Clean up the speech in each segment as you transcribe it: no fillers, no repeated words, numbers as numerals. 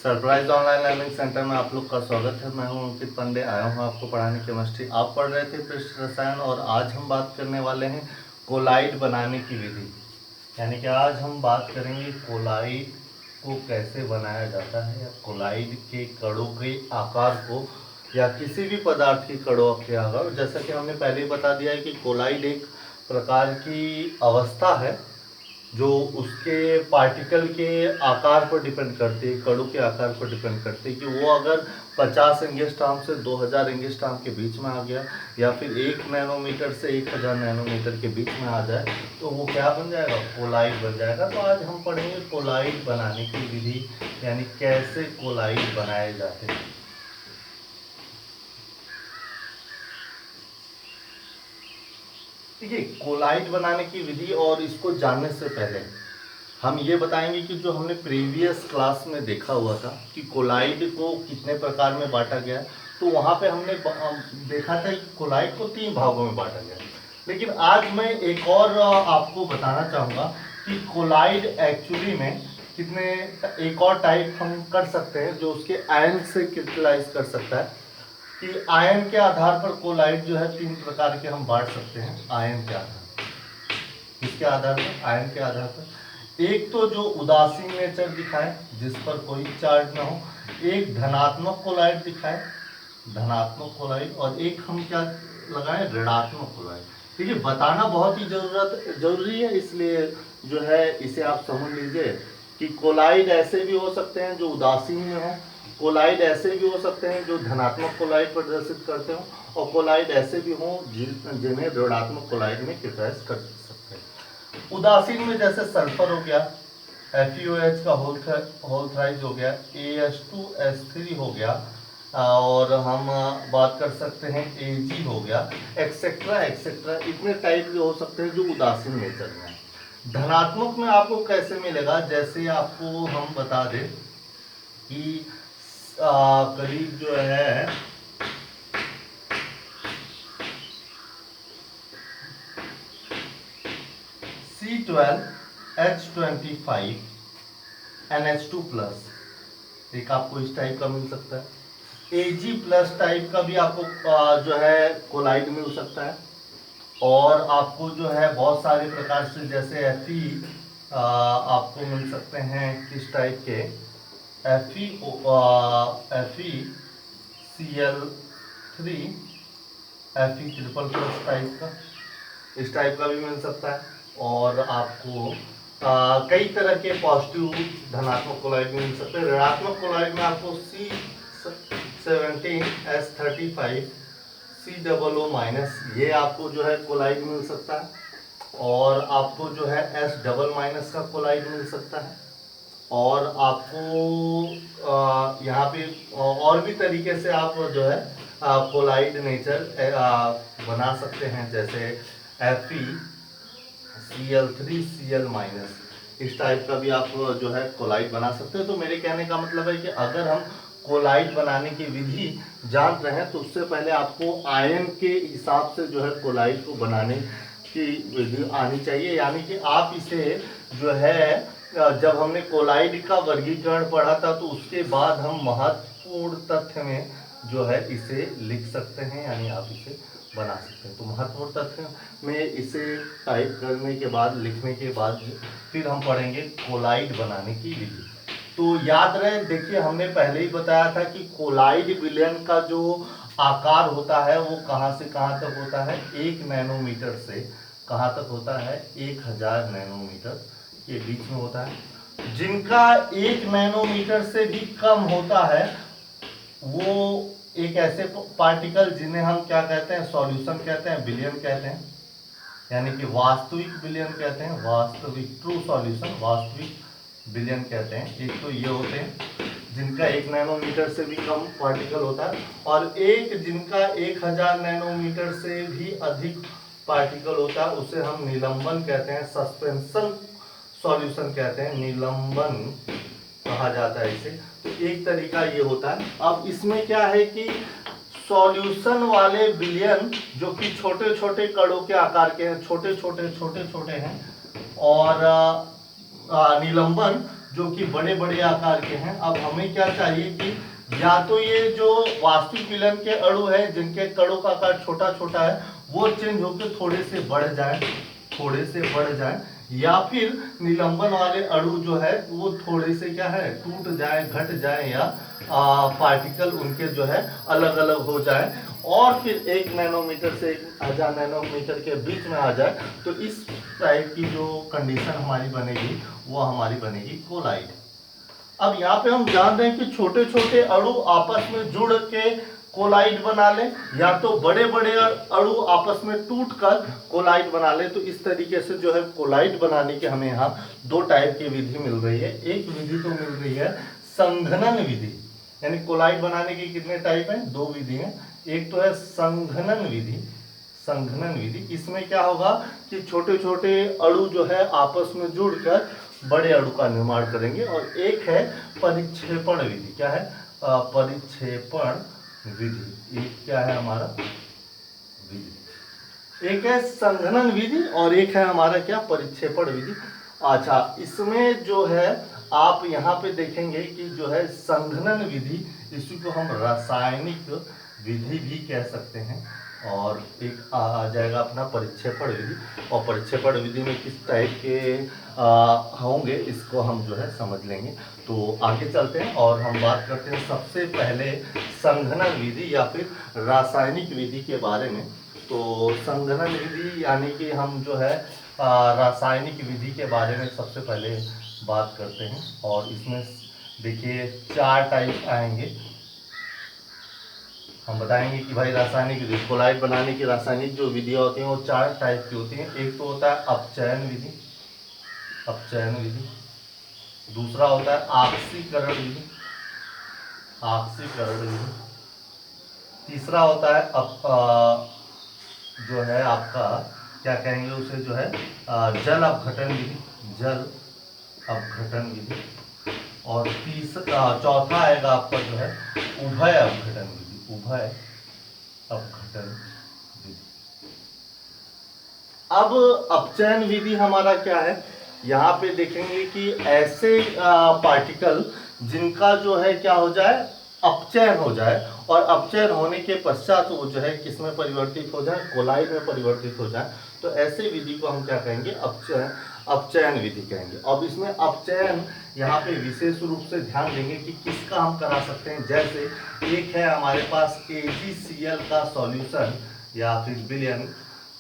Surprise online learning centre में आप लोग का स्वागत है। मैं हूं अंकित पांडे, आया हूं आपको पढ़ाने केमिस्ट्री। आप पढ़ रहे थे पृष्ठ रसायन और आज हम बात करने वाले हैं कोलाइड बनाने की विधि। यानी कि आज हम बात करेंगे कोलाइड को कैसे बनाया जाता है, या कोलाइड के कणों के आकार को, या किसी भी पदार्थ के कणों के आकार। जैसा कि हमने पहले ही बता दिया है कि कोलाइड एक प्रकार की अवस्था है जो उसके पार्टिकल के आकार पर डिपेंड करती है, कणों के आकार पर डिपेंड करती है कि वो अगर 50 एंगस्ट्रॉम से 2000 एंगस्ट्रॉम के बीच में आ गया, या फिर 1 नैनोमीटर से 1000 नैनोमीटर के बीच में आ जाए तो वो क्या बन जाएगा, कोलाइड बन जाएगा। तो आज हम पढ़ेंगे कोलाइड बनाने की विधि, यानी कैसे कोलाइड बनाए जाते हैं। देखिए, कोलाइड बनाने की विधि और इसको जानने से पहले हम ये बताएंगे कि जो हमने प्रीवियस क्लास में देखा हुआ था कि कोलाइड को कितने प्रकार में बांटा गया, तो वहाँ पे हमने देखा था कि कोलाइड को 3 भागों में बांटा गया। लेकिन आज मैं एक और आपको बताना चाहूँगा कि कोलाइड एक्चुअली में कितने एक और टाइप हम कर सकते हैं जो उसके आयन से क्रिस्टलाइज कर सकता है। कि आयन के आधार पर कोलाइड जो है 3 प्रकार के हम बांट सकते हैं। आयन के आधार, किसके आधार पर? आयन के आधार पर। एक तो जो उदासीन नेचर दिखाए, जिस पर कोई चार्ज ना हो, एक धनात्मक कोलाइड दिखाए, धनात्मक कोलाइड, और एक हम क्या लगाएं, ऋणात्मक कोलाइड। देखिए, बताना बहुत ही जरूरी है, इसलिए जो है इसे आप समझ लीजिए कि कोलाइड ऐसे भी हो सकते हैं जो उदासीन में हो, कोलाइड ऐसे भी हो सकते हैं जो धनात्मक कोलाइड प्रदर्शित करते हो, और कोलाइड ऐसे भी हों जिन्हें ऋणात्मक कोलाइड में क्रिस्टलाइज कर सकते हैं। उदासीन में जैसे सल्फर हो गया, FeOH का होल थ्राइज हो गया, AH2S3 हो गया, और हम बात कर सकते हैं Ag हो गया, एक्सेट्रा एक्सेट्रा। इतने टाइप के हो सकते हैं जो उदासीन नेचर में है। धनात्मक में आपको कैसे मिलेगा, जैसे आपको हम बता दें कि करीब जो है C12H25 NH2+, एक आपको इस टाइप का मिल सकता है। Ag+ टाइप का भी आपको जो है कोलाइड मिल सकता है। और आपको जो है बहुत सारे प्रकार से, जैसे Fe आपको मिल सकते हैं किस टाइप के, FeCl3 Fe++ टाइप का, इस टाइप का भी मिल सकता है। और आपको कई तरह के पॉजिटिव धनात्मक कोलाइड मिल सकते हैं। ऋणात्मक कोलाइड में आपको C17S35 C00- ये आपको जो है कोलाइड मिल सकता है। और आपको जो है S- का कोलाइड मिल सकता है। और आपको यहाँ पे और भी तरीके से आप जो है कोलाइड नेचर बना सकते हैं, जैसे FeCl3Cl-, इस टाइप का भी आप जो है कोलाइड बना सकते हैं। तो मेरे कहने का मतलब है कि अगर हम कोलाइड बनाने की विधि जान रहे हैं तो उससे पहले आपको आयन के हिसाब से जो है कोलाइड को बनाने की विधि आनी चाहिए। यानी कि आप इसे जो है, जब हमने कोलाइड का वर्गीकरण पढ़ा था तो उसके बाद हम महत्वपूर्ण तथ्य में जो है इसे लिख सकते हैं, यानी आप इसे बना सकते हैं। तो महत्वपूर्ण तथ्य में इसे टाइप करने के बाद, लिखने के बाद फिर हम पढ़ेंगे कोलाइड बनाने की विधि। तो याद रहे, देखिए हमने पहले ही बताया था कि कोलाइड विलयन का जो आकार होता है वो कहाँ से कहाँ तक होता है, 1 नैनोमीटर से कहाँ तक होता है, 1000 नैनोमीटर के बीच में होता है। जिनका 1 नैनोमीटर से भी कम होता है वो एक ऐसे पार्टिकल जिन्हें हम क्या कहते हैं, सॉल्यूशन कहते हैं, विलयन कहते हैं, यानी कि वास्तविक विलयन कहते हैं, वास्तविक ट्रू सॉल्यूशन, वास्तविक विलयन कहते हैं। एक तो ये होते हैं जिनका 1 नैनोमीटर से भी कम पार्टिकल होता है, और एक जिनका 1000 नैनोमीटर से भी अधिक पार्टिकल होता है, उसे हम निलंबन कहते हैं, सस्पेंशन सॉल्यूशन कहते हैं, निलंबन कहा जाता है इसे। तो एक तरीका ये होता है। अब इसमें क्या है कि सॉल्यूशन वाले विलयन जो कि छोटे छोटे कणों के आकार के हैं, छोटे छोटे हैं, और निलंबन जो कि बड़े बड़े आकार के हैं। अब हमें क्या चाहिए कि या तो ये जो वास्तविक विलयन के अणु है जिनके कणों का आकार छोटा छोटा है वो चेंज होकर थोड़े से बढ़ जाए, थोड़े से बढ़ जाए, या फिर निलंबन वाले अणु जो है वो थोड़े से क्या है टूट जाए, घट जाए, या पार्टिकल उनके जो है अलग अलग हो जाए और फिर 1 नैनोमीटर से 1000 नैनोमीटर के बीच में आ जाए। तो इस टाइप की जो कंडीशन हमारी बनेगी वो हमारी बनेगी कोलाइड। अब यहाँ पे हम जान रहे हैं कि छोटे छोटे अणु आपस में जुड़ के कोलाइड बना ले, या तो बड़े बड़े अणु आपस में टूट कर कोलाइड बना ले। तो इस तरीके से जो है कोलाइड बनाने की हमें यहाँ 2 टाइप की विधि मिल रही है। एक विधि तो मिल रही है संघनन विधि, यानी कोलाइड बनाने की कितने टाइप हैं, 2 विधि हैं। एक तो है संघनन विधि, संघनन विधि। इसमें क्या होगा कि छोटे छोटे अणु जो है आपस में जुड़कर बड़े अणु का निर्माण करेंगे। और एक है परिक्षेपण विधि। क्या है, परिक्षेपण विधि। एक क्या है हमारा विधि, एक है संघनन विधि और एक है हमारा क्या, परिक्षेपण विधि। अच्छा, इसमें जो है आप यहाँ पे देखेंगे कि जो है संघनन विधि, इसी को हम रासायनिक विधि भी कह सकते हैं। और एक आ जाएगा अपना परिक्षेपण विधि। और परिक्षेपण विधि में किस टाइप के होंगे इसको हम जो है समझ लेंगे। तो आगे चलते हैं और हम बात करते हैं सबसे पहले संघनन विधि या फिर रासायनिक विधि के बारे में। तो संघनन विधि यानी कि हम जो है रासायनिक विधि के बारे में सबसे पहले बात करते हैं। और इसमें देखिए 4 टाइप आएंगे। हम बताएंगे कि भाई रासायनिक विधि, कोलाइड बनाने की रासायनिक जो विधियाँ होती हैं वो 4 टाइप की होती हैं। एक तो होता है अपचयन विधि, अपचयन विधि। दूसरा होता है ऑक्सीकरण विधि, ऑक्सीकरण विधि। तीसरा होता है जो है आपका क्या कहेंगे उसे, जो है जल अपघटन विधि, जल अपघटन विधि। और चौथा आएगा आपका जो है उभय अपघटन विधि, उभय अपघटन विधि। अब अपचयन विधि हमारा क्या है, यहाँ पे देखेंगे कि ऐसे पार्टिकल जिनका जो है क्या हो जाए, अपचयन हो जाए, और अपचयन होने के पश्चात वो जो है किसमें परिवर्तित हो जाए, कोलाइड में परिवर्तित हो जाए। तो ऐसे विधि को हम क्या कहेंगे, अपचयन विधि कहेंगे। अब इसमें अपचयन यहाँ पे विशेष रूप से ध्यान देंगे कि किसका हम करा सकते हैं। जैसे एक है हमारे पास AgCl का सॉल्यूशन या फिर विलयन,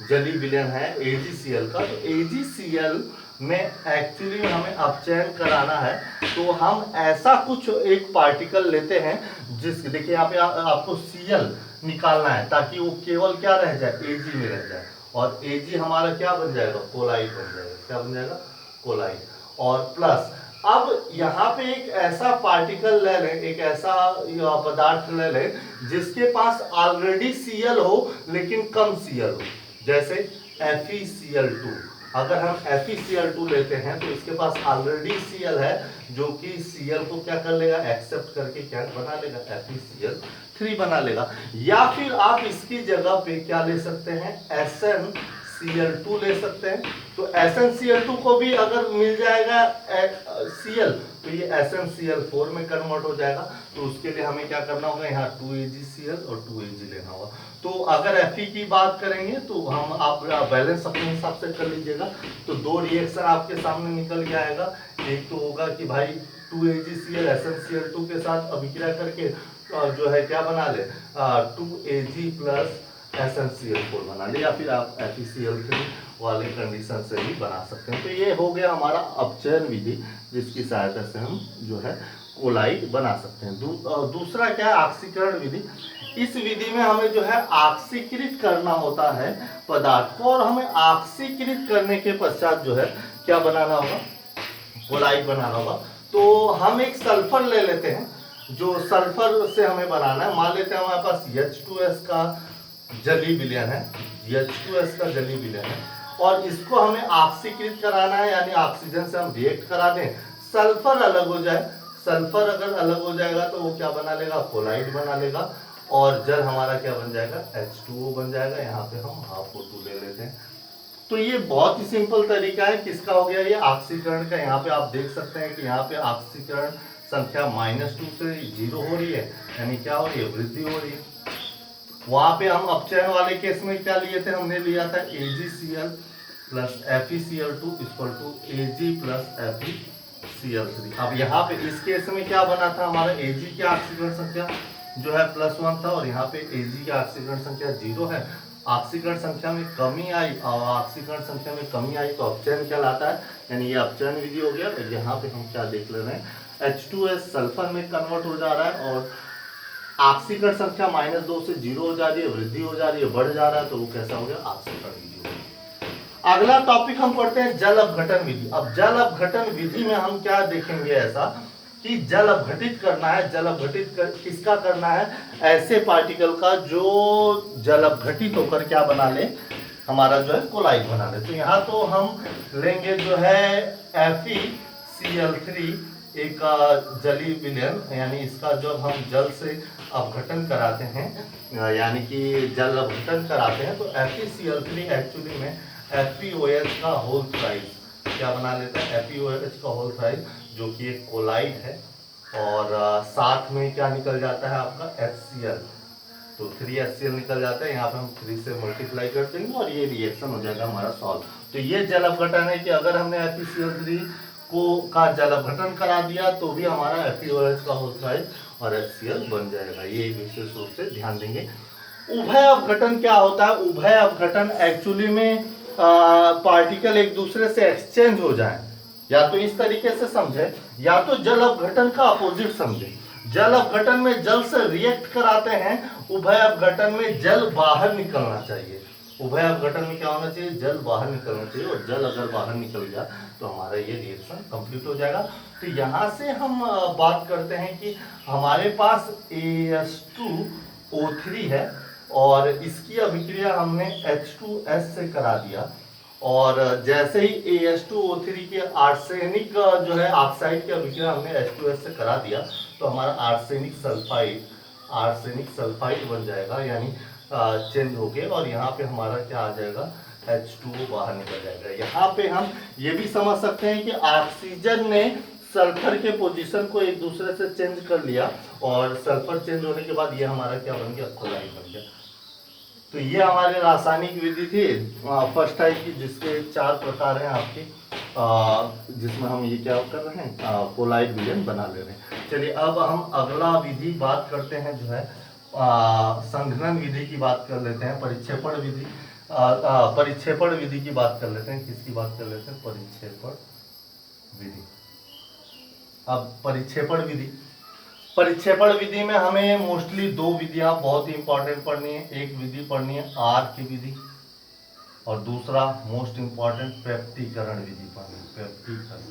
जली विलयन है AgCl का। तो AgCl में एक्चुअली हमें अपचयन कराना है, तो हम ऐसा कुछ एक पार्टिकल लेते हैं जिस, देखिए यहाँ पे आपको Cl निकालना है ताकि वो केवल क्या रह जाए, Ag में रह जाए। और Ag हमारा क्या बन जाएगा, कोलाइड बन जाएगा। क्या बन जाएगा, कोलाइड। और प्लस अब यहाँ पे एक ऐसा पार्टिकल ले लें, एक ऐसा पदार्थ ले लें जिसके पास ऑलरेडी Cl हो लेकिन कम Cl हो। जैसे FeCl2, अगर हम FeCl2 लेते हैं तो इसके पास ऑलरेडी Cl है, जो कि Cl को क्या कर लेगा, एक्सेप्ट करके क्या बना लेगा, FeCl3 बना लेगा। या फिर आप इसकी जगह पे क्या ले सकते हैं, SnCl2 ले सकते हैं। तो SnCl2 को भी अगर मिल जाएगा Cl तो ये SnCl4 में कन्वर्ट हो जाएगा। तो उसके लिए हमें क्या करना होगा, यहाँ 2AgCl और 2Ag लेना होगा। तो अगर Fe की बात करेंगे तो हम आप बैलेंस अपने हिसाब से कर लीजिएगा। तो 2 रिएक्शन आपके सामने निकल के आएगा। एक तो होगा कि भाई 2AgCl SnCl2 के साथ अभिक्रिया करके जो है क्या बना ले, 2Ag प्लस SnCl4 बना ले, या फिर आप FeCl3 वाले कंडीशन से भी बना सकते हैं। तो ये हो गया हमारा अपचयन विधि, जिसकी सहायता से हम जो है कोलाइड बना सकते हैं। दूसरा क्या है, ऑक्सीकरण विधि। इस विधि में हमें जो है ऑक्सीकृत करना होता है पदार्थ को, और हमें ऑक्सीकृत करने के पश्चात जो है क्या बनाना होगा, कोलाइड बनाना होगा। तो हम एक सल्फर ले लेते हैं, जो सल्फर से हमें बनाना है। मान लेते हैं हमारे पास H2S का जली विलयन है, H2S का जली विलयन है, और इसको हमें ऑक्सीकृत कराना है, यानी ऑक्सीजन से हम रिएक्ट करा दें, सल्फर अलग हो जाए। सल्फर अगर अलग हो जाएगा तो वो क्या बना लेगा, कोलाइड बना लेगा। और जल हमारा क्या बन जाएगा, H2O बन जाएगा। यहाँ पे हम ½ O2 ले लेते हैं। तो ये बहुत ही सिंपल तरीका है। किसका हो गया? ये ऑक्सीकरण का। यहाँ पे आप देख सकते हैं कि यहाँ पे ऑक्सीकरण संख्या -2 से 0 हो रही है, यानी क्या हो रही है? वृद्धि हो रही है। वहां पे हम अपचयन वाले केस में क्या लिए थे? हमने लिया था AgCl plus FeCl2 equal to Ag plus FeCl3। अब यहाँ पे इस केस में क्या बना था? हमारा Ag की ऑक्सीकरण संख्या जो है +1 था और यहाँ पे Ag की ऑक्सीकरण संख्या 0 है। ऑक्सीकरण संख्या में कमी आई और ऑक्सीकरण संख्या में कमी आई तो अपचयन कहलाता है, यानी ये अपचयन विधि हो गया। और यहाँ पे हम क्या देख ले रहे हैं? H2S सल्फर में कन्वर्ट हो जा रहा है और ऑक्सीकरण संख्या -2 से 0 हो जा रही है, वृद्धि हो जा रही है, बढ़ जा रहा है, तो वो कैसा हो गया? ऑक्सीकरण विधि हो गया। अगला टॉपिक हम पढ़ते हैं जल अपघटन विधि। अब जल अपघटन विधि में हम क्या देखेंगे? ऐसा कि जल अपघटित करना है। जल अपघटित किसका करना है? ऐसे पार्टिकल का जो जल अपघटित होकर क्या बना ले? हमारा जो है कोलाइड बना ले। तो यहाँ तो हम लेंगे जो है FeCl3 एक जलीय विलयन, यानी इसका जब हम जल से अपघटन कराते हैं यानी कि जल अपघटन कराते हैं तो FeCl3 एक्चुअली में FeOH का होल थ्राइस क्या बना लेता है? FeOH का होल थ्राइस, जो कि एक कोलाइड है। और साथ में क्या निकल जाता है आपका? HCl, तो 3HCl निकल जाता है। यहाँ पे हम 3 से मल्टीप्लाई कर देंगे और ये रिएक्शन हो जाएगा हमारा सॉल्व। तो ये जल अपघटन है कि अगर हमने FeCl3 का जल अपघटन करा दिया तो भी हमारा FeOH का होल थ्राइस और HCl बन जाएगा। ये विशेष रूप से ध्यान देंगे। उभय अपघटन क्या होता है? उभय अपघटन एक्चुअली में पार्टिकल एक दूसरे से एक्सचेंज हो जाए, या तो इस तरीके से समझे या तो जल अपघटन का अपोजिट समझे। जल अपघटन में जल से रिएक्ट कराते हैं, उभय अपघटन में जल बाहर निकलना चाहिए। उभय अपघटन में क्या होना चाहिए? जल बाहर निकलना चाहिए और जल अगर बाहर निकल गया तो हमारा ये रिएक्शन कंप्लीट हो जाएगा। तो यहाँ से हम बात करते हैं कि हमारे पास AS2O3 है और इसकी अभिक्रिया हमने H2S से करा दिया और जैसे ही AS2O3 के आर्सेनिक जो है ऑक्साइड की अभिक्रिया हमने H2S से करा दिया तो हमारा आर्सेनिक सल्फाइड बन जाएगा, यानी चेंज हो गए और यहाँ पे हमारा क्या आ जाएगा? H2O बाहर निकल जाएगा। यहाँ पे हम ये भी समझ सकते हैं कि ऑक्सीजन ने सल्फर के पोजीशन को एक दूसरे से चेंज कर लिया और सल्फर चेंज होने के बाद ये हमारा क्या बन गया? कोलाइड बन गया। तो ये हमारी रासायनिक विधि थी फर्स्ट टाइप की, जिसके 4 प्रकार हैं आपके, जिसमें हम ये क्या कर रहे हैं? कोलाइड विलयन बना ले रहे हैं। चलिए अब हम अगला विधि बात करते हैं जो है संघनन विधि की बात कर लेते हैं। परिक्षेपण विधि परिक्षेपण विधि की बात कर लेते हैं। किसकी बात कर लेते हैं? परिक्षेपण विधि। अब परिक्षेपण विधि में हमें मोस्टली 2 विधियां बहुत ही इंपॉर्टेंट पढ़नी है। एक विधि पढ़नी है आर्क विधि और दूसरा मोस्ट इंपॉर्टेंट पेप्टीकरण विधि पढ़नी है, पेप्टीकरण।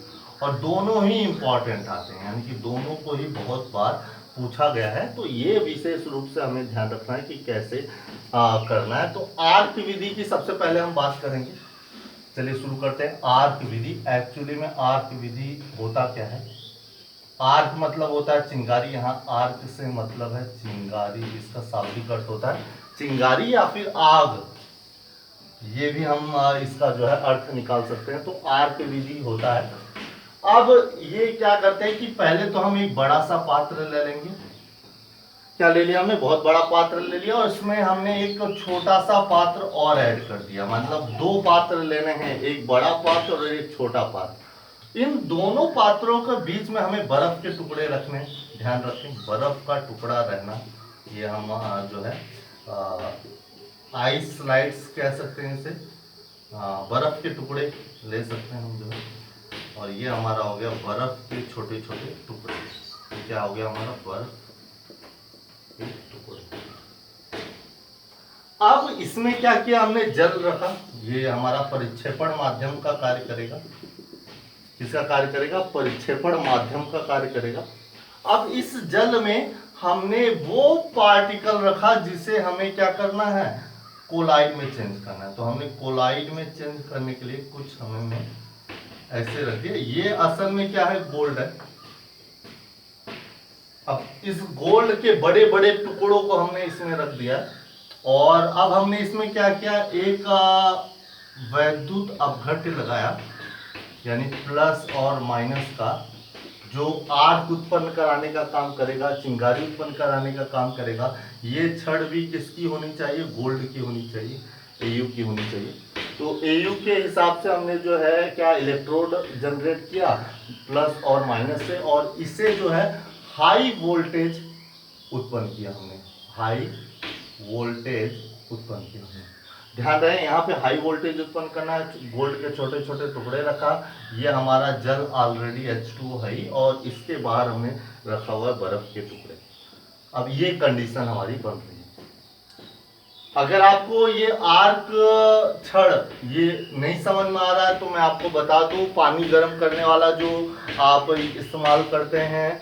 और दोनों ही इंपॉर्टेंट आते हैं, यानी कि दोनों को ही बहुत बार पूछा गया है। तो ये विशेष रूप से हमें ध्यान रखना है कि कैसे करना है। तो आर्क विधि की सबसे पहले हम बात करेंगे। चलिए शुरू करते हैं। आर्क विधि, एक्चुअली में आर्क विधि होता क्या है? आर्क मतलब होता है चिंगारी। यहाँ आर्क से मतलब है चिंगारी, इसका शाब्दिक अर्थ होता है चिंगारी या फिर आग। ये भी हम इसका जो है अर्थ निकाल सकते हैं। तो आर्क विधि होता है। अब ये क्या करते हैं कि पहले तो हम एक बड़ा सा पात्र ले लेंगे। क्या ले लिया हमने? बहुत बड़ा पात्र ले लिया और इसमें हमने एक छोटा सा पात्र और ऐड कर दिया। मतलब 2 पात्र लेने हैं, एक बड़ा पात्र और एक छोटा पात्र। इन दोनों पात्रों के बीच में हमें बर्फ के टुकड़े रखने। ध्यान रखें, बर्फ का टुकड़ा रहना। ये हम जो है आइस स्लाइड्स कह सकते हैं इसे, बर्फ के टुकड़े ले सकते हैं हम जो है। और ये हमारा हो गया बर्फ के छोटे छोटे टुकड़े। तो क्या हो गया हमारा? बर्फ के टुकड़े। अब इसमें क्या किया हमने? जल रखा। ये हमारा परिक्षेपण माध्यम का कार्य करेगा। किसका कार्य करेगा? परिक्षेपण माध्यम का कार्य करेगा। अब इस जल में हमने वो पार्टिकल रखा जिसे हमें क्या करना है? कोलाइड में चेंज करना है। तो हमने कोलाइड में चेंज करने के लिए कुछ हमने ऐसे रख दिया। ये असल में क्या है? गोल्ड है। अब इस गोल्ड के बड़े बड़े टुकड़ों को हमने इसमें रख दिया और अब हमने इसमें क्या किया? एक वैद्युत अपघट्य लगाया, यानी प्लस और माइनस का जो आर्क उत्पन्न कराने का काम करेगा, चिंगारी उत्पन्न कराने का काम करेगा, ये छड़ भी किसकी होनी चाहिए? गोल्ड की होनी चाहिए, एयू की होनी चाहिए। तो एयू के हिसाब से हमने जो है क्या इलेक्ट्रोड जनरेट किया प्लस और माइनस से, और इससे जो है हाई वोल्टेज उत्पन्न किया हमने, हाई वोल्टेज उत्पन्न किया हमने। ध्यान रहे यहाँ पे हाई वोल्टेज उत्पन्न करना है, गोल्ड के छोटे छोटे टुकड़े रखा, ये हमारा जल ऑलरेडी H2 है ही, और इसके बाहर हमने रखा हुआ है बर्फ के टुकड़े। अब ये कंडीशन हमारी बन रही है। अगर आपको ये आर्क छड़ ये नहीं समझ में आ रहा है तो मैं आपको बता दूं, पानी गर्म करने वाला जो आप इस्तेमाल करते हैं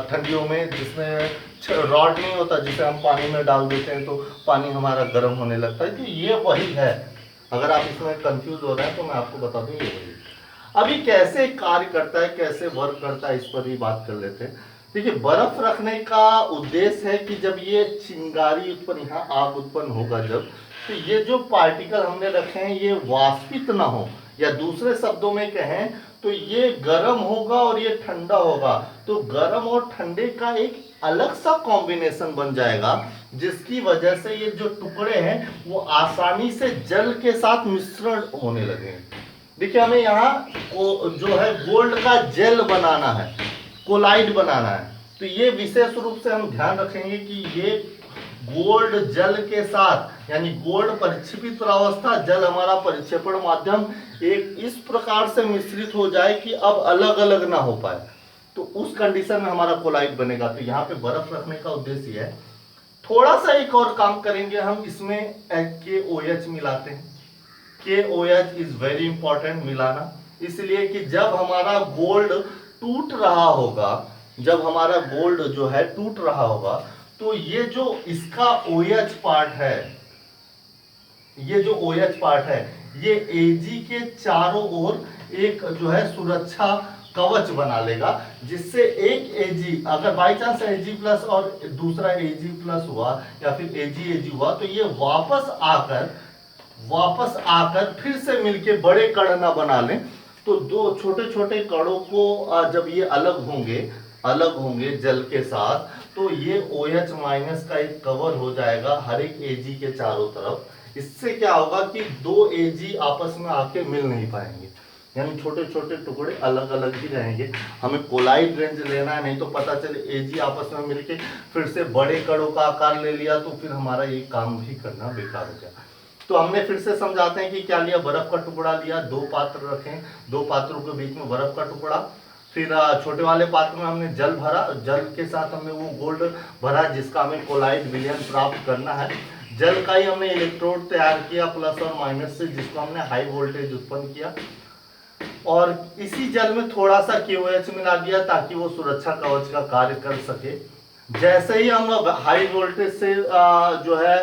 ठंडियों में, जिसमें रॉड नहीं होता, जिसे हम पानी में डाल देते हैं तो पानी हमारा गर्म होने लगता है, तो ये वही है। अगर आप इसमें कंफ्यूज हो रहे हैं तो मैं आपको बता दूं ये वही। अभी कैसे कार्य करता है, कैसे वर्क करता है, इस पर भी बात कर लेते हैं। देखिए, बर्फ रखने का उद्देश्य है कि जब ये चिंगारी उत्पन्न, यहाँ आग उत्पन्न होगा जब, तो ये जो पार्टिकल हमने रखे हैं ये वाष्पित ना हो, या दूसरे शब्दों में कहें तो ये गर्म होगा और ये ठंडा होगा, तो गर्म और ठंडे का एक अलग सा कॉम्बिनेशन बन जाएगा, जिसकी वजह से ये जो टुकड़े हैं वो आसानी से जल के साथ मिश्रण होने लगेंगे। देखिए, हमें यहाँ जो है गोल्ड का जेल बनाना है, कोलाइड बनाना है, तो ये विशेष रूप से हम ध्यान रखेंगे कि ये गोल्ड जल के साथ, यानी गोल्ड परिक्षेपित अवस्था, जल हमारा परिक्षेपण माध्यम एक इस प्रकार से मिश्रित हो जाए कि अब अलग अलग ना हो पाए, तो उस कंडीशन में हमारा कोलाइड बनेगा। तो यहाँ पे बर्फ रखने का उद्देश्य है। थोड़ा सा एक और काम करेंगे हम, इसमें KOH मिलाते हैं। KOH इज वेरी इंपॉर्टेंट मिलाना, इसलिए कि जब हमारा गोल्ड टूट रहा होगा, जब हमारा गोल्ड जो है टूट रहा होगा, तो ये जो इसका OH पार्ट है, ये जो OH पार्ट है, ये Ag के चारों ओर एक जो है सुरक्षा कवच बना लेगा, जिससे एक Ag, अगर बाई चांस Ag प्लस और दूसरा Ag प्लस हुआ या फिर Ag हुआ, तो ये वापस आकर फिर से मिलके बड़े कण ना बना लें। तो दो छोटे छोटे कणों को जब ये अलग होंगे जल के साथ, तो ये OH माइनस का एक कवर हो जाएगा हर एक Ag के चारों तरफ। इससे क्या होगा कि दो Ag आपस में आके मिल नहीं पाएंगे, यानी छोटे छोटे टुकड़े अलग अलग ही रहेंगे। हमें कोलाइड रेंज लेना है, नहीं तो पता चले Ag आपस में मिलके फिर से बड़े कणों का आकार ले लिया, तो फिर हमारा ये काम भी करना बेकार हो गया। तो हमने फिर से समझाते हैं कि क्या लिया, बर्फ का टुकड़ा लिया, दो पात्र रखें, दो पात्रों के बीच में बर्फ का टुकड़ा, फिर छोटे वाले पात्र में हमने जल भरा, जल के साथ हमने वो गोल्ड भरा जिसका हमें कोलाइड विलयन प्राप्त करना है। जल का ही हमने इलेक्ट्रोड तैयार किया प्लस और माइनस से, जिसको हमने हाई वोल्टेज उत्पन्न किया, और इसी जल में थोड़ा सा KOH मिला दिया ताकि वो सुरक्षा कवच का कार्य कर सके। जैसे ही हम हाई वोल्टेज से जो है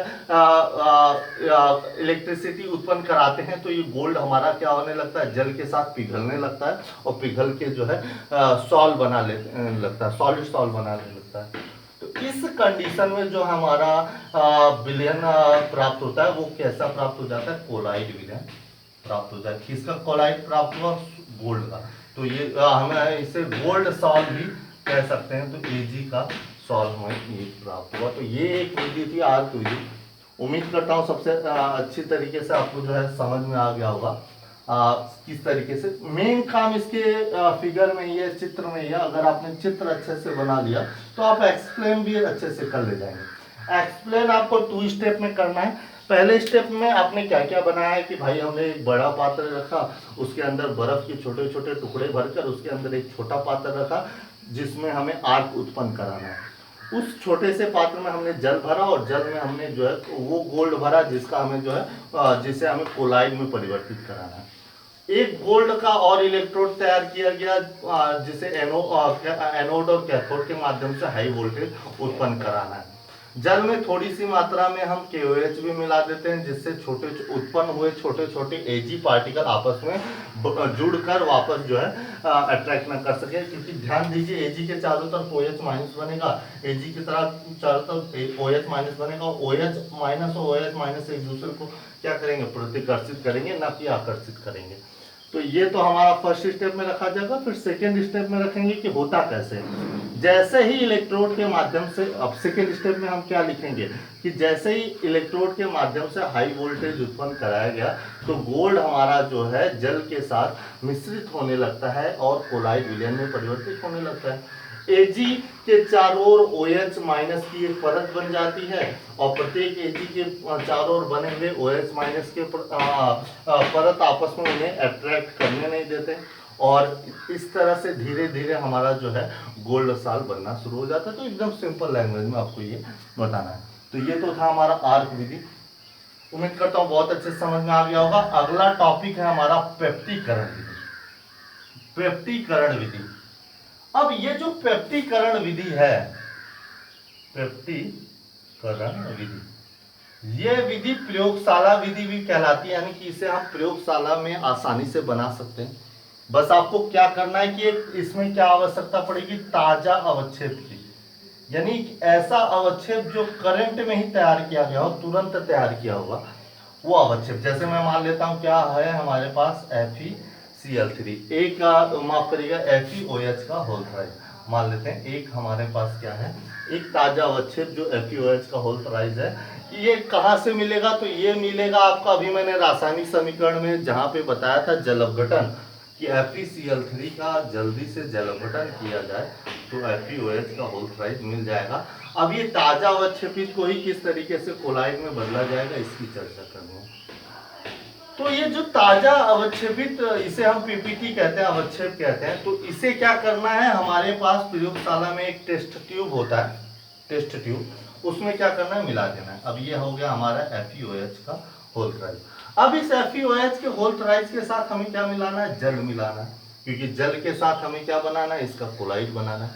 इलेक्ट्रिसिटी उत्पन्न कराते हैं, तो ये गोल्ड हमारा क्या होने लगता है, जल के साथ पिघलने लगता है, और पिघल के जो है सॉल्व बनाने लगता है, सॉलिड सॉल्व बनाने लगता है। तो इस कंडीशन में जो हमारा विलयन प्राप्त होता है, वो कैसा प्राप्त हो जाता है, कोलाइड विलयन प्राप्त हो जाता है। किसका कोलाइड प्राप्त हुआ, गोल्ड का। तो ये हमें इसे गोल्ड सॉल्व भी कह सकते हैं। तो Ag का सॉल्व हमें ये प्राप्त हुआ। तो ये एक विधि थी आर्क विधि। उम्मीद करता हूँ सबसे अच्छी तरीके से आपको जो है समझ में आ गया होगा किस तरीके से मेन काम इसके फिगर में ये, चित्र में ये, अगर आपने चित्र अच्छे से बना लिया तो आप एक्सप्लेन भी अच्छे से कर ले जाएंगे। एक्सप्लेन आपको 2 स्टेप में करना है। पहले स्टेप में आपने क्या क्या बनाया है कि भाई हमने एक बड़ा पात्र रखा, उसके अंदर बर्फ के छोटे छोटे टुकड़े भरकर उसके अंदर एक छोटा पात्र रखा जिसमें हमें आर्क उत्पन्न कराना है। उस छोटे से पात्र में हमने जल भरा और जल में हमने जो है वो गोल्ड भरा जिसका हमें जो है जिसे हमें कोलाइड में परिवर्तित कराना है। एक गोल्ड का और इलेक्ट्रोड तैयार किया गया जिसे एनोड और कैथोड के माध्यम से हाई वोल्टेज उत्पन्न कराना है। जल में थोड़ी सी मात्रा में हम KOH भी मिला देते हैं, जिससे छोटे उत्पन्न हुए छोटे छोटे Ag पार्टिकल आपस में जुड़कर वापस जो है अट्रैक्ट ना कर सके। क्योंकि ध्यान दीजिए Ag के चारों तरफ OH माइनस बनेगा, Ag की तरफ चारों तरफ OH माइनस बनेगा, और OH माइनस और OH माइनस एक दूसरे को क्या करेंगे, प्रतिकर्षित करेंगे, ना कि आकर्षित करेंगे। तो ये तो हमारा फर्स्ट स्टेप में रखा जाएगा। फिर सेकेंड स्टेप में रखेंगे कि होता कैसे है। जैसे ही इलेक्ट्रोड के माध्यम से, अब सेकेंड स्टेप में हम क्या लिखेंगे कि जैसे ही इलेक्ट्रोड के माध्यम से हाई वोल्टेज उत्पन्न कराया गया तो गोल्ड हमारा जो है जल के साथ मिश्रित होने लगता है और कोलाइड विलयन में परिवर्तित होने लगता है। Ag के चारों ओर OH माइनस की एक परत बन जाती है, और प्रत्येक Ag के चारों ओर बने हुए OH माइनस के परत आपस में उन्हें अट्रैक्ट करने नहीं देते, और इस तरह से धीरे धीरे हमारा जो है गोल्ड साल बनना शुरू हो जाता है। तो एकदम सिंपल लैंग्वेज में आपको ये बताना है। तो ये तो था हमारा आर्क विधि। उम्मीद करता हूँ बहुत अच्छे से समझ में आ गया होगा। अगला टॉपिक है हमारा पेप्टीकरण विधि। पेप्टीकरण विधि, अब ये जो पेप्टीकरण विधि है, पेप्टीकरण विधि, ये विधि प्रयोगशाला विधि भी कहलाती है, यानी कि इसे हम प्रयोगशाला में आसानी से बना सकते हैं। बस आपको क्या करना है कि इसमें क्या आवश्यकता पड़ेगी, ताजा अवक्षेप की, यानी ऐसा अवक्षेप जो करंट में ही तैयार किया गया हो, तुरंत तैयार किया होगा वो अवक्षेप। जैसे मैं मान लेता हूं क्या है हमारे पास FeCl3, एक माफ करिएगा FeOH का होल थ्राइज मान लेते हैं। एक हमारे पास क्या है, एक ताजा अवक्षेप जो FeOH का होल थ्राइज है। ये कहाँ से मिलेगा, तो ये मिलेगा आपका, अभी मैंने रासायनिक समीकरण में जहां पे बताया था जल अपघटन कि FeCl3 का जल्दी से जल अपघटन किया जाए तो FeOH का होल थ्राइज मिल जाएगा। अब ये ताजा अवक्षेपित को ही किस तरीके से कोलाइड में बदला जाएगा इसकी चर्चा करनी है। तो ये जो ताजा अवक्षेपित, इसे हम PPT कहते हैं, अवक्षेप कहते हैं। तो इसे क्या करना है, हमारे पास प्रयोगशाला में एक टेस्ट ट्यूब होता है, टेस्ट ट्यूब, उसमें क्या करना है, मिला देना है। अब ये हो गया हमारा FeOH का होल थ्राइज। अब इस FeOH के होल थ्राइज के साथ हमें क्या मिलाना है, जल मिलाना है, क्योंकि जल के साथ हमें क्या बनाना है, इसका कोलाइड बनाना है।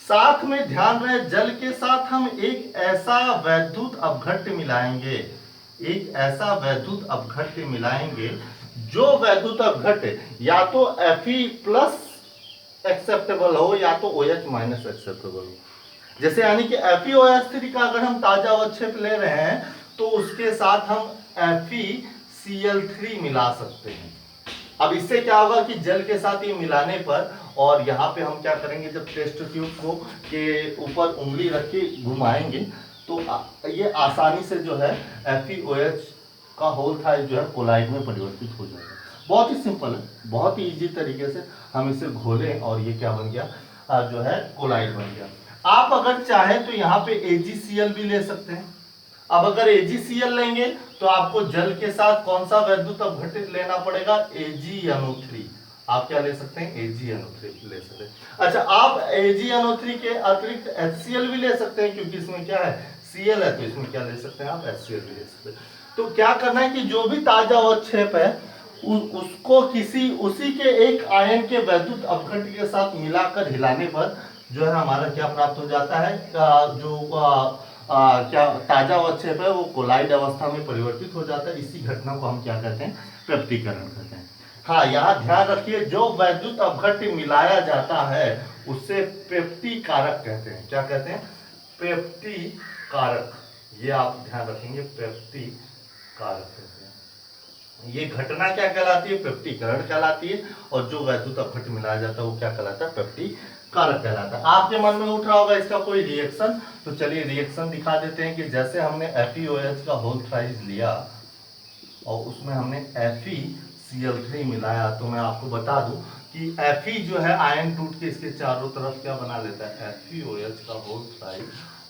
साथ में ध्यान रहे, जल के साथ हम एक ऐसा वैद्युत अपघट्य मिलाएंगे, एक ऐसा वैद्युत अपघट्य मिलाएंगे जो वैद्युत अपघट्य या तो Fe प्लस एक्सेप्टेबल हो या तो OH माइनस एक्सेप्टेबल हो। जैसे यानी कि FeOH3 का अगर हम ताजा अवक्षेप ले रहे हैं तो उसके साथ हम FeCl3 मिला सकते हैं। अब इससे क्या होगा कि जल के साथ ये मिलाने पर, और यहाँ पे हम क्या करेंगे, जब टेस्ट ट्यूब को के ऊपर उंगली रख के घुमाएंगे तो ये आसानी से जो है FeOH का होल थ्राइज जो है कोलाइड में परिवर्तित हो जाएगा। बहुत ही सिंपल है, बहुत ही इजी तरीके से हम इसे घोलें और ये क्या बन गया, जो है कोलाइड बन गया। आप अगर चाहें तो यहाँ पे AgCl भी ले सकते हैं। अब अगर AgCl लेंगे तो आपको जल के साथ कौन सा वैद्युत अपघट्य लेना पड़ेगा, AgNO3। आप क्या ले सकते हैं, AgNO3 ले सकते हैं। अच्छा, आप AgNO3 के अतिरिक्त HCl भी ले सकते हैं, क्योंकि इसमें क्या है, Cl है, तो इसमें क्या ले सकते हैं आप, HCl भी ले सकते हैं। तो क्या करना है कि जो भी ताजा अवक्षेप है उसको किसी उसी के एक आयन के वैद्युत अपघट्य के साथ मिलाकर हिलाने पर जो है हमारा क्या प्राप्त हो जाता है, क्या ताजा अवक्षेप है वो कोलाइड अवस्था में परिवर्तित हो जाता है। इसी घटना को हम क्या कहते हैं, पेप्टीकरण कहते हैं। हाँ, यहाँ ध्यान रखिए, जो वैद्युत अपघट्य मिलाया जाता है उससे पेप्टीकारक कहते हैं। क्या कहते हैं, पेप्टीकारक। ये आप ध्यान रखेंगे, पेप्टीकारक कहते हैं। ये घटना क्या कहलाती है, पेप्टीकरण कहलाती है, और जो वैद्युत अपघट्य मिलाया जाता है वो क्या कहलाता है, पेप्टीकारक कहलाता है। आपके मन में उठ रहा होगा इसका कोई रिएक्शन, तो चलिए रिएक्शन दिखा देते हैं कि जैसे हमने FeOH का होल थ्राइज लिया और उसमें हमने FeCl3 मिलाया, तो मैं आपको बता दूं कि Fe जो है आयन टूट के इसके चारों तरफ क्या बना लेता है, FeOH का होल थ्राइज,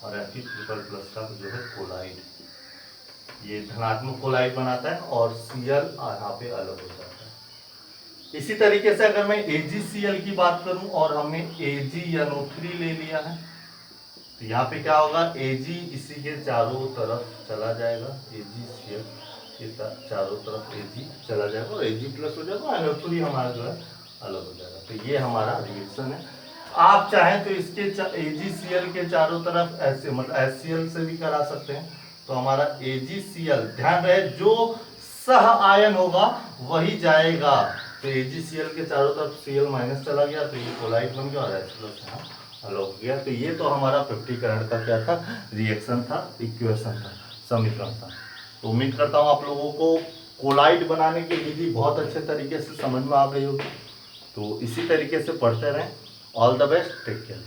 और Fe ट्रिपल प्लस का जो है कोलाइड, ये धनात्मक कोलाइड बनाता है, और Cl यहाँ पे अलग हो जाता है। इसी तरीके से अगर मैं AgCl की बात करूं और हमने AgNO3 ले लिया है, तो यहाँ पे क्या होगा, Ag इसी के चारों तरफ चला जाएगा, AgCl के चारों तरफ Ag चला जाएगा और Ag प्लस हो जाएगा, NO3 हमारा जो है अलग हो जाएगा। तो ये हमारा रिएक्शन है। आप चाहें तो इसके AgCl के चारों तरफ ऐसे मतलब HCl से भी करा सकते हैं। तो हमारा AgCl, ध्यान रहे जो सह आयन होगा वही जाएगा। तो AgCl के चारों तरफ Cl- चला गया तो ये कोलाइड बन गया और H+ यहाँ हल हो गया। तो ये तो हमारा 50 का क्या था, रिएक्शन था, इक्वेशन था, समीकरण था। तो उम्मीद करता हूँ आप लोगों को कोलाइड बनाने की विधि बहुत अच्छे तरीके से समझ में आ गई होगी। तो इसी तरीके से पढ़ते रहें। All the best, take care.